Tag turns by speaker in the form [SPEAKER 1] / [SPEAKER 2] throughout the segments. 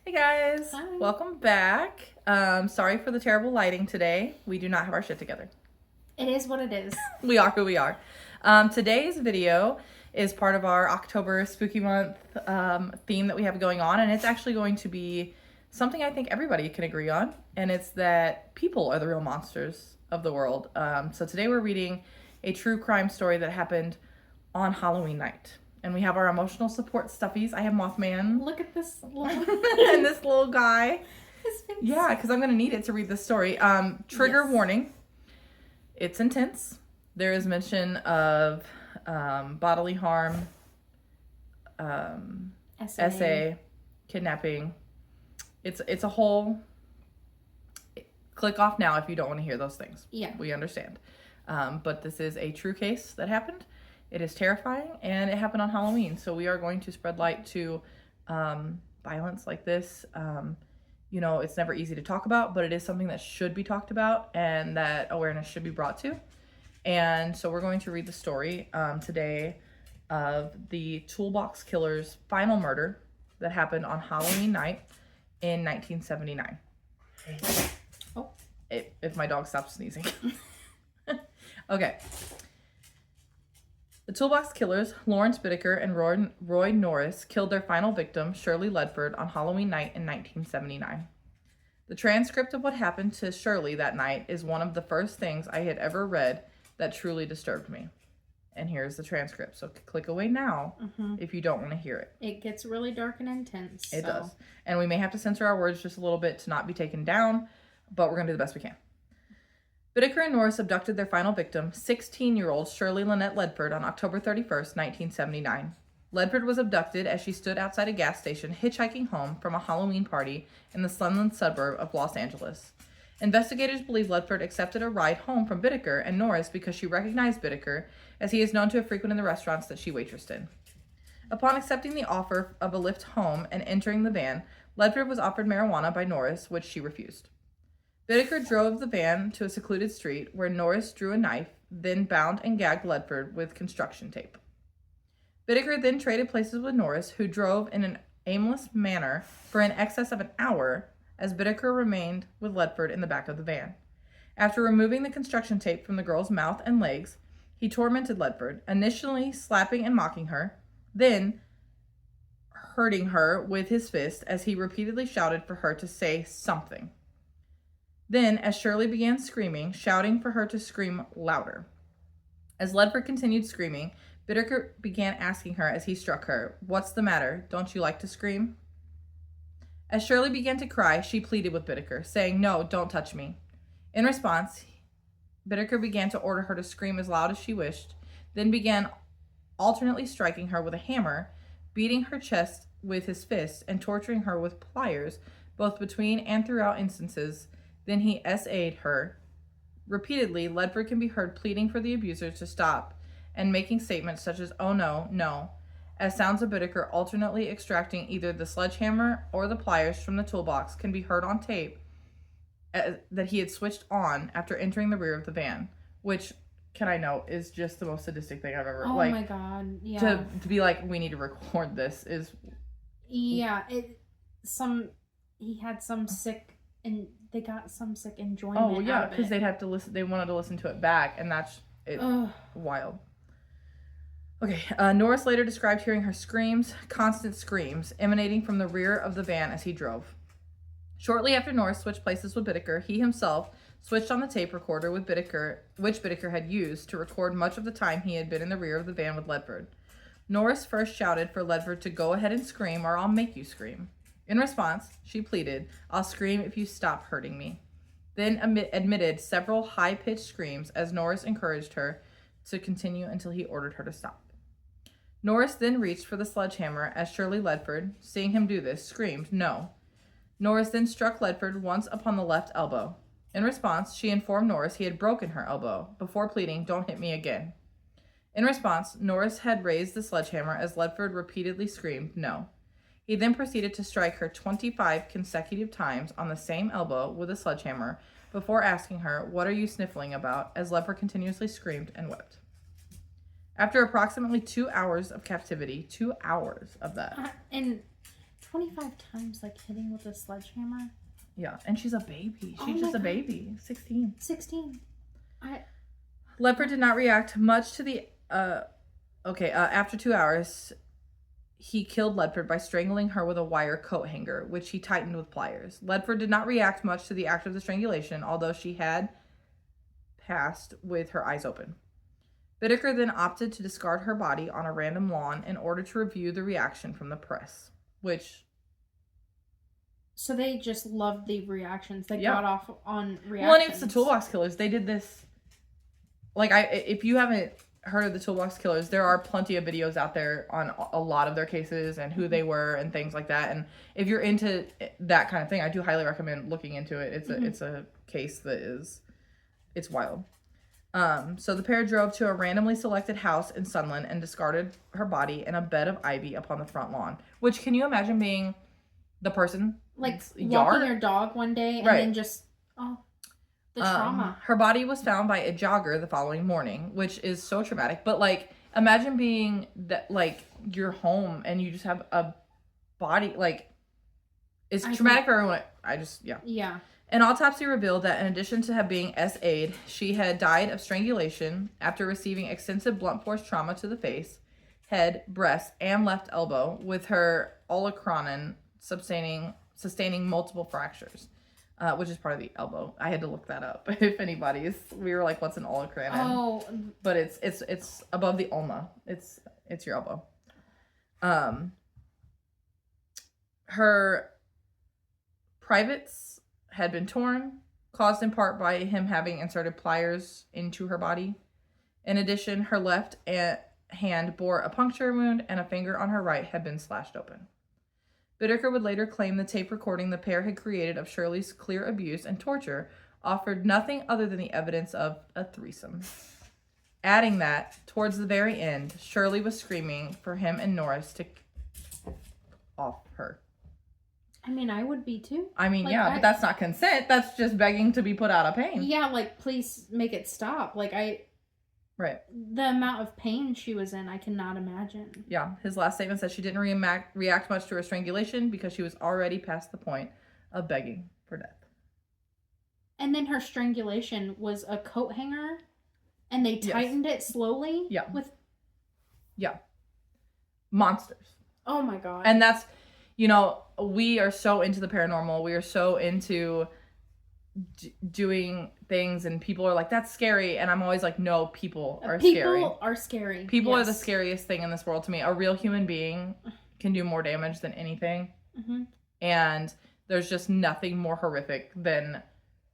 [SPEAKER 1] Hey guys,
[SPEAKER 2] Hi.
[SPEAKER 1] welcome back. Sorry for the terrible lighting today. We do not have our shit together.
[SPEAKER 2] It is what it is.
[SPEAKER 1] We are who we are. Today's video is part of our October Spooky Month theme that we have going on, and it's actually going to be something I think everybody can agree on, and it's that people are the real monsters of the world. So today we're reading a true crime story that happened on Halloween night. And we have our emotional support stuffies. I have Mothman.
[SPEAKER 2] Look at this little
[SPEAKER 1] And this little guy.
[SPEAKER 2] his face.
[SPEAKER 1] Yeah, because I'm going to need it to read this story. Trigger warning. It's intense. There is mention of bodily harm, essay, kidnapping. It's a whole... Click off now if you don't want to hear those things.
[SPEAKER 2] Yeah.
[SPEAKER 1] We understand. But this is a true case that happened. It is terrifying, and it happened on Halloween. So we are going to spread light to violence like this. It's never easy to talk about, but it is something that should be talked about and that awareness should be brought to. And so we're going to read the story today of the Toybox killer's final murder that happened on Halloween night in 1979.
[SPEAKER 2] Oh.
[SPEAKER 1] If my dog stops sneezing. Okay. The Toybox killers, Lawrence Bittaker and Roy Norris, killed their final victim, Shirley Ledford, on Halloween night in 1979. The transcript of what happened to Shirley that night is one of the first things I had ever read that truly disturbed me. And here's the transcript. So click away now if you don't want to hear it.
[SPEAKER 2] It gets really dark and intense.
[SPEAKER 1] It does. And we may have to censor our words just a little bit to not be taken down, but we're going to do the best we can. Bittaker and Norris abducted their final victim, 16-year-old Shirley Lynette Ledford, on October 31st, 1979. Ledford was abducted as she stood outside a gas station hitchhiking home from a Halloween party in the Sunland suburb of Los Angeles. Investigators believe Ledford accepted a ride home from Bittaker and Norris because she recognized Bittaker, as he is known to have frequented the restaurants that she waitressed in. Upon accepting the offer of a lift home and entering the van, Ledford was offered marijuana by Norris, which she refused. Bittaker drove the van to a secluded street where Norris drew a knife, then bound and gagged Ledford with construction tape. Bittaker then traded places with Norris, who drove in an aimless manner for in excess of an hour, as Bittaker remained with Ledford in the back of the van. After removing the construction tape from the girl's mouth and legs, he tormented Ledford, initially slapping and mocking her, then hurting her with his fist as he repeatedly shouted for her to say something. Then, as Shirley began screaming, shouting for her to scream louder. As Ledford continued screaming, Bittaker began asking her as he struck her, "What's the matter? Don't you like to scream?" As Shirley began to cry, she pleaded with Bittaker, saying, "No, don't touch me." In response, Bittaker began to order her to scream as loud as she wished, then began alternately striking her with a hammer, beating her chest with his fists, and torturing her with pliers, both between and throughout instances. Then he SA'd her. Repeatedly, Ledford can be heard pleading for the abuser to stop and making statements such as, "Oh no, no," as sounds of Bittaker alternately extracting either the sledgehammer or the pliers from the toolbox can be heard on tape that he had switched on after entering the rear of the van, which, can I note, is just the most sadistic thing I've ever...
[SPEAKER 2] Oh my god, yeah.
[SPEAKER 1] To be like, we need to record this is...
[SPEAKER 2] Yeah, he had some sick... and they got some sick enjoyment.
[SPEAKER 1] Oh yeah, because they'd have to listen. They wanted to listen to it back, and that's it. Wild. Okay. Norris later described hearing her screams, constant screams, emanating from the rear of the van as he drove. Shortly after Norris switched places with Bittaker, he himself switched on the tape recorder with Bittaker, which Bittaker had used to record much of the time he had been in the rear of the van with Ledford. Norris first shouted for Ledford to go ahead and scream, or I'll make you scream. In response, she pleaded, "I'll scream if you stop hurting me." Then admitted several high-pitched screams as Norris encouraged her to continue until he ordered her to stop. Norris then reached for the sledgehammer as Shirley Ledford, seeing him do this, screamed, "No." Norris then struck Ledford once upon the left elbow. In response, she informed Norris he had broken her elbow, before pleading, "Don't hit me again." In response, Norris had raised the sledgehammer as Ledford repeatedly screamed, "No." He then proceeded to strike her 25 consecutive times on the same elbow with a sledgehammer before asking her, "What are you sniffling about?" as Ledford continuously screamed and wept. After approximately 2 hours of captivity, 2 hours of that.
[SPEAKER 2] And 25 times, like, hitting with a sledgehammer.
[SPEAKER 1] Yeah, and she's a baby.
[SPEAKER 2] Oh
[SPEAKER 1] She's just
[SPEAKER 2] my
[SPEAKER 1] a
[SPEAKER 2] God.
[SPEAKER 1] baby. 16.
[SPEAKER 2] 16.
[SPEAKER 1] Ledford did not react much to the... after 2 hours, he killed Ledford by strangling her with a wire coat hanger, which he tightened with pliers. Ledford did not react much to the act of the strangulation, although she had passed with her eyes open. Bittaker then opted to discard her body on a random lawn in order to review the reaction from the press, which...
[SPEAKER 2] So they just loved the reactions. They
[SPEAKER 1] Yeah.
[SPEAKER 2] got off on reactions.
[SPEAKER 1] Well, and it's the Toolbox Killers. They did this... Like, if you haven't heard of the Toolbox Killers, there are plenty of videos out there on a lot of their cases and who they were and things like that. And if you're into that kind of thing, I do highly recommend looking into it. It's a case that is... It's wild. So the pair drove to a randomly selected house in Sunland and discarded her body in a bed of ivy upon the front lawn. Which, can you imagine being the person?
[SPEAKER 2] Like,
[SPEAKER 1] yard?
[SPEAKER 2] walking your dog one day and
[SPEAKER 1] Right.
[SPEAKER 2] then just... Oh, the trauma.
[SPEAKER 1] Her body was found by a jogger the following morning, which is so traumatic. But, like, imagine being that, like, you're home and you just have a body, like, it's traumatic for everyone.
[SPEAKER 2] Yeah.
[SPEAKER 1] An autopsy revealed that in addition to being SA'd, she had died of strangulation after receiving extensive blunt force trauma to the face, head, breast, and left elbow, with her olecranon sustaining multiple fractures, which is part of the elbow. I had to look that up. If anybody's, we were like, "What's an olecranon?"
[SPEAKER 2] Oh,
[SPEAKER 1] but it's above the ulna. It's your elbow. Her privates had been torn, caused in part by him having inserted pliers into her body. In addition, her left hand bore a puncture wound and a finger on her right had been slashed open. Bittaker would later claim the tape recording the pair had created of Shirley's clear abuse and torture offered nothing other than the evidence of a threesome. Adding that, towards the very end, Shirley was screaming for him and Norris to off her.
[SPEAKER 2] I mean, I would be too.
[SPEAKER 1] I mean, like, but that's not consent. That's just begging to be put out of pain.
[SPEAKER 2] Yeah, like, please make it stop. Like,
[SPEAKER 1] Right.
[SPEAKER 2] The amount of pain she was in, I cannot imagine.
[SPEAKER 1] Yeah. His last statement said she didn't react much to her strangulation because she was already past the point of begging for death.
[SPEAKER 2] And then her strangulation was a coat hanger, and they tightened it slowly?
[SPEAKER 1] Yeah.
[SPEAKER 2] Yeah.
[SPEAKER 1] Monsters.
[SPEAKER 2] Oh my God.
[SPEAKER 1] And that's, we are so into the paranormal. We are so into doing things, and people are like, that's scary. And I'm always like, no, people are scary.
[SPEAKER 2] People are scary.
[SPEAKER 1] People are the scariest thing in this world to me. A real human being can do more damage than anything.
[SPEAKER 2] Mm-hmm.
[SPEAKER 1] And there's just nothing more horrific than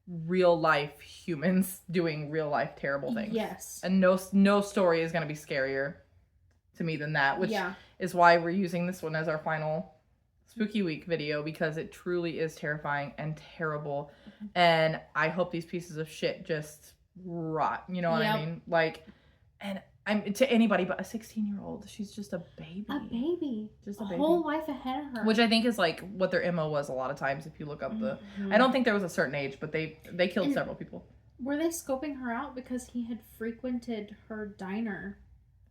[SPEAKER 1] real life humans doing real life terrible things.
[SPEAKER 2] Yes.
[SPEAKER 1] And no story is going to be scarier to me than that, which is why we're using this one as our final Spooky Week video, because it truly is terrifying and terrible. Mm-hmm. And I hope these pieces of shit just rot. You know what I mean? Like, and I'm to anybody but a 16-year-old. She's just a baby.
[SPEAKER 2] A baby.
[SPEAKER 1] Just a baby.
[SPEAKER 2] Whole life ahead of her.
[SPEAKER 1] Which I think is like what their MO was a lot of times. If you look up I don't think there was a certain age, but they killed several people.
[SPEAKER 2] Were they scoping her out because he had frequented her diner?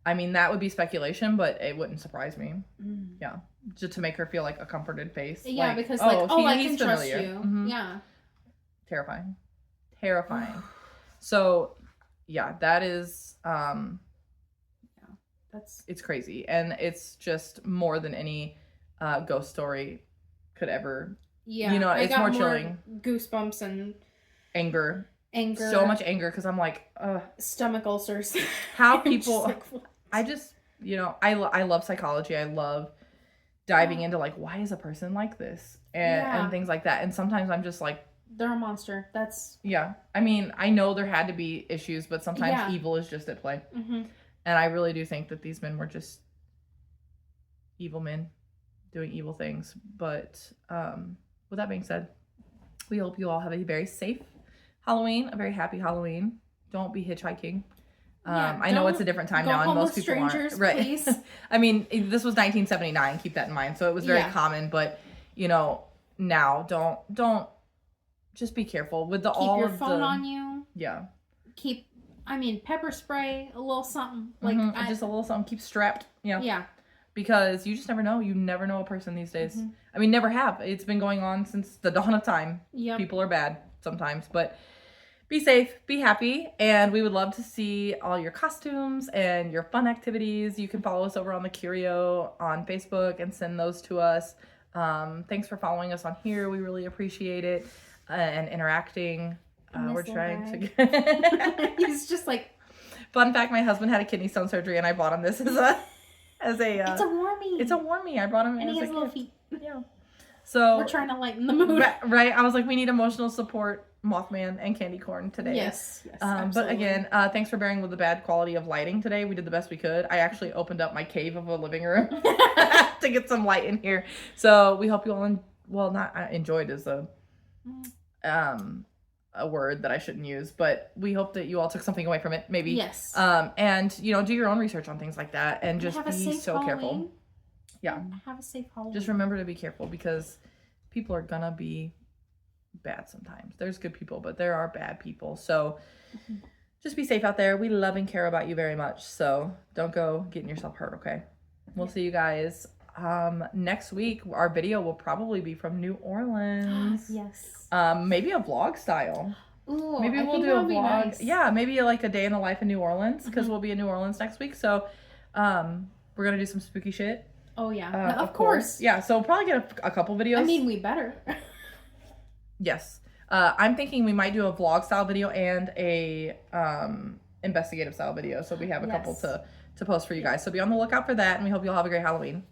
[SPEAKER 1] I mean, that would be speculation, but it wouldn't surprise me.
[SPEAKER 2] Mm.
[SPEAKER 1] Yeah. Just to make her feel like a comforted face.
[SPEAKER 2] Yeah,
[SPEAKER 1] like,
[SPEAKER 2] because I can trust you.
[SPEAKER 1] Mm-hmm.
[SPEAKER 2] Yeah.
[SPEAKER 1] Terrifying. So, yeah, that is, it's crazy. And it's just more than any ghost story could ever.
[SPEAKER 2] Yeah.
[SPEAKER 1] It's more chilling.
[SPEAKER 2] Goosebumps and
[SPEAKER 1] anger. So much anger, because I'm like,
[SPEAKER 2] stomach ulcers.
[SPEAKER 1] How people, I just, I love psychology. I love diving into like, why is a person like this? And things like that. And sometimes I'm just like,
[SPEAKER 2] they're a monster. That's...
[SPEAKER 1] Yeah. I mean, I know there had to be issues, but sometimes evil is just at play.
[SPEAKER 2] Mm-hmm.
[SPEAKER 1] And I really do think that these men were just evil men doing evil things. But with that being said, we hope you all have a very safe Halloween, a very happy Halloween. Don't be hitchhiking. I know it's a different time now, and most people aren't. Right.
[SPEAKER 2] Please.
[SPEAKER 1] I mean, this was 1979. Keep that in mind. So it was very common, but now don't. Just be careful with
[SPEAKER 2] keep your phone on you.
[SPEAKER 1] Yeah.
[SPEAKER 2] Pepper spray, a little something like
[SPEAKER 1] just a little something. Keep strapped. Yeah.
[SPEAKER 2] Yeah.
[SPEAKER 1] because you just never know. You never know a person these days.
[SPEAKER 2] Mhm.
[SPEAKER 1] I mean, never have. It's been going on since the dawn of time.
[SPEAKER 2] Yep.
[SPEAKER 1] People are bad sometimes, but be safe, be happy, and we would love to see all your costumes and your fun activities. You can follow us over on the Curio on Facebook and send those to us. Thanks for following us on here. We really appreciate it, and interacting. We're trying to.
[SPEAKER 2] He's just like.
[SPEAKER 1] Fun fact: my husband had a kidney stone surgery, and I bought him this as a.
[SPEAKER 2] It's a warmie.
[SPEAKER 1] It's a warmie. I brought him.
[SPEAKER 2] And
[SPEAKER 1] as
[SPEAKER 2] he has
[SPEAKER 1] a
[SPEAKER 2] little
[SPEAKER 1] gift.
[SPEAKER 2] feet.
[SPEAKER 1] Yeah. So
[SPEAKER 2] we're trying to lighten the mood.
[SPEAKER 1] Right. I was like, we need emotional support, Mothman and Candy Corn today.
[SPEAKER 2] Yes.
[SPEAKER 1] But again, thanks for bearing with the bad quality of lighting today. We did the best we could. I actually opened up my cave of a living room to get some light in here. So we hope you all enjoyed is a word that I shouldn't use, but we hope that you all took something away from it, maybe.
[SPEAKER 2] Yes.
[SPEAKER 1] And do your own research on things like that, and just be so careful. Yeah.
[SPEAKER 2] Have a safe Halloween.
[SPEAKER 1] Just remember to be careful, because people are gonna be bad sometimes. There's good people, but there are bad people. So just be safe out there. We love and care about you very much. So don't go getting yourself hurt, okay? We'll see you guys next week. Our video will probably be from New Orleans.
[SPEAKER 2] Yes.
[SPEAKER 1] Maybe a vlog style.
[SPEAKER 2] Ooh,
[SPEAKER 1] maybe we'll do a vlog. Nice. Yeah, maybe like a day in the life in New Orleans, because we'll be in New Orleans next week. So we're gonna do some spooky shit.
[SPEAKER 2] Oh yeah, of course.
[SPEAKER 1] Yeah, so we'll probably get a couple videos.
[SPEAKER 2] I mean, we better.
[SPEAKER 1] Yes. I'm thinking we might do a vlog style video and a investigative style video. So we have a couple to post for you guys. So be on the lookout for that, and we hope you all have a great Halloween.